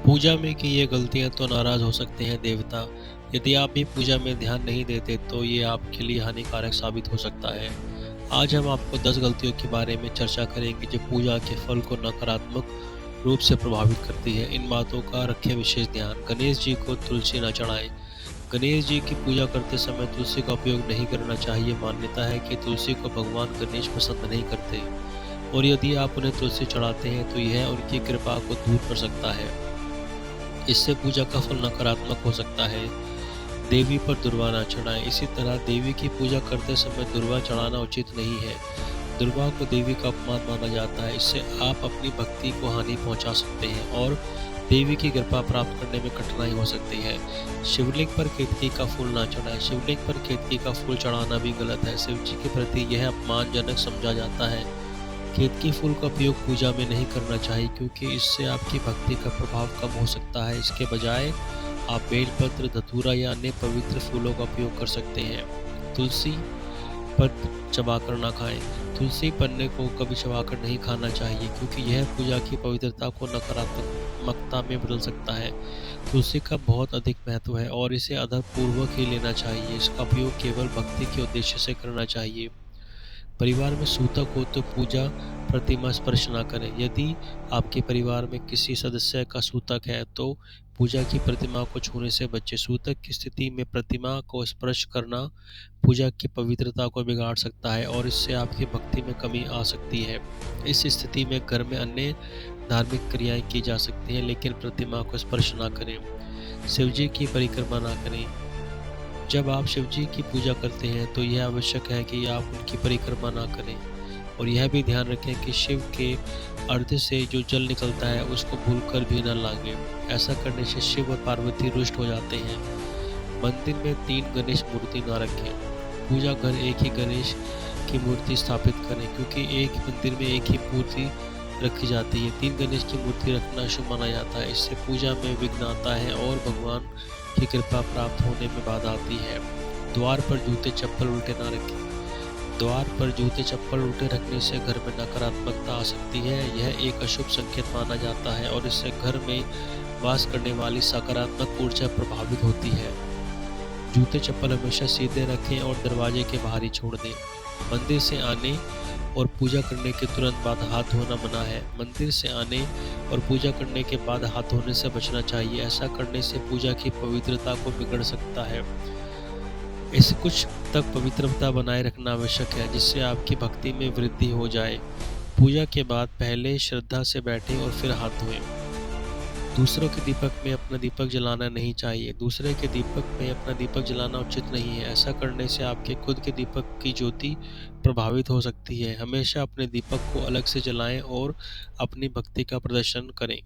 पूजा में की ये गलतियां तो नाराज हो सकते हैं देवता। यदि आप भी पूजा में ध्यान नहीं देते तो ये आपके लिए हानिकारक साबित हो सकता है। आज हम आपको 10 गलतियों के बारे में चर्चा करेंगे जो पूजा के फल को नकारात्मक रूप से प्रभावित करती है। इन बातों का रखें विशेष ध्यान। गणेश जी को तुलसी न चढ़ाएं। गणेश जी की पूजा करते समय तुलसी का उपयोग नहीं करना चाहिए। मान्यता है कि तुलसी को भगवान गणेश पसंद नहीं करते और यदि आप उन्हें तुलसी चढ़ाते हैं तो यह उनकी कृपा को दूर कर सकता है। इससे पूजा का फल नकारात्मक हो सकता है। देवी पर दुर्वा न चढ़ाएं। इसी तरह देवी की पूजा करते समय दुर्वा चढ़ाना उचित नहीं है। दुर्वा को देवी का अपमान माना जाता है। इससे आप अपनी भक्ति को हानि पहुंचा सकते हैं और देवी की कृपा प्राप्त करने में कठिनाई हो सकती है। शिवलिंग पर केतकी का फूल न चढ़ाएं। शिवलिंग पर केतकी का फूल चढ़ाना भी गलत है। शिव जी के प्रति यह अपमानजनक समझा जाता है। केतकी फूल का उपयोग पूजा में नहीं करना चाहिए क्योंकि इससे आपकी भक्ति का प्रभाव कम हो सकता है। इसके बजाय आप बेलपत्र, धतूरा या अन्य पवित्र फूलों का उपयोग कर सकते हैं। तुलसी पत्र चबाकर ना खाएं। तुलसी पन्ने को कभी चबाकर नहीं खाना चाहिए क्योंकि यह पूजा की पवित्रता को नकारात्मकता में बदल सकता है। तुलसी का बहुत अधिक महत्व है और इसे आदरपूर्वक ही लेना चाहिए। इसका उपयोग केवल भक्ति के उद्देश्य से करना चाहिए। परिवार में सूतक हो तो पूजा प्रतिमा स्पर्श न करें। यदि आपके परिवार में किसी सदस्य का सूतक है तो पूजा की प्रतिमा को छूने से बचें। सूतक की स्थिति में प्रतिमा को स्पर्श करना पूजा की पवित्रता को बिगाड़ सकता है और इससे आपकी भक्ति में कमी आ सकती है। इस स्थिति में घर में अन्य धार्मिक क्रियाएं की जा सकती हैं लेकिन प्रतिमा को स्पर्श न करें। शिवजी की परिक्रमा न करें। जब आप शिव जी की पूजा करते हैं तो यह आवश्यक है कि आप उनकी परिक्रमा ना करें और यह भी ध्यान रखें कि शिव के अर्ध से जो जल निकलता है उसको भूलकर भी न लागें। ऐसा करने से शिव और पार्वती रुष्ट हो जाते हैं। मंदिर में 3 गणेश मूर्ति न रखें। पूजा घर एक ही गणेश की मूर्ति स्थापित करें क्योंकि एक मंदिर में एक ही मूर्ति रखी जाती है। 3 गणेश की मूर्ति रखना शुभ माना जाता है। इससे पूजा में विघ्न आता है और भगवान की कृपा प्राप्त होने में बाधा आती है। द्वार पर जूते चप्पल उल्टे ना रखें। द्वार पर जूते चप्पल उल्टे रखने से घर में नकारात्मकता आ सकती है। यह एक अशुभ संकेत माना जाता है और इससे घर में वास करने वाली सकारात्मक ऊर्जा प्रभावित होती है। जूते चप्पल हमेशा सीधे रखें और दरवाजे के बाहर ही छोड़ दें। मंदिर से आने और पूजा करने के तुरंत बाद हाथ धोना मना है। मंदिर से आने और पूजा करने के बाद हाथ धोने से बचना चाहिए। ऐसा करने से पूजा की पवित्रता को बिगड़ सकता है। इसे कुछ तक पवित्रता बनाए रखना आवश्यक है जिससे आपकी भक्ति में वृद्धि हो जाए। पूजा के बाद पहले श्रद्धा से बैठें और फिर हाथ धोएं। दूसरों के दीपक में अपना दीपक जलाना नहीं चाहिए। दूसरे के दीपक में अपना दीपक जलाना उचित नहीं है। ऐसा करने से आपके खुद के दीपक की ज्योति प्रभावित हो सकती है। हमेशा अपने दीपक को अलग से जलाएं और अपनी भक्ति का प्रदर्शन करें।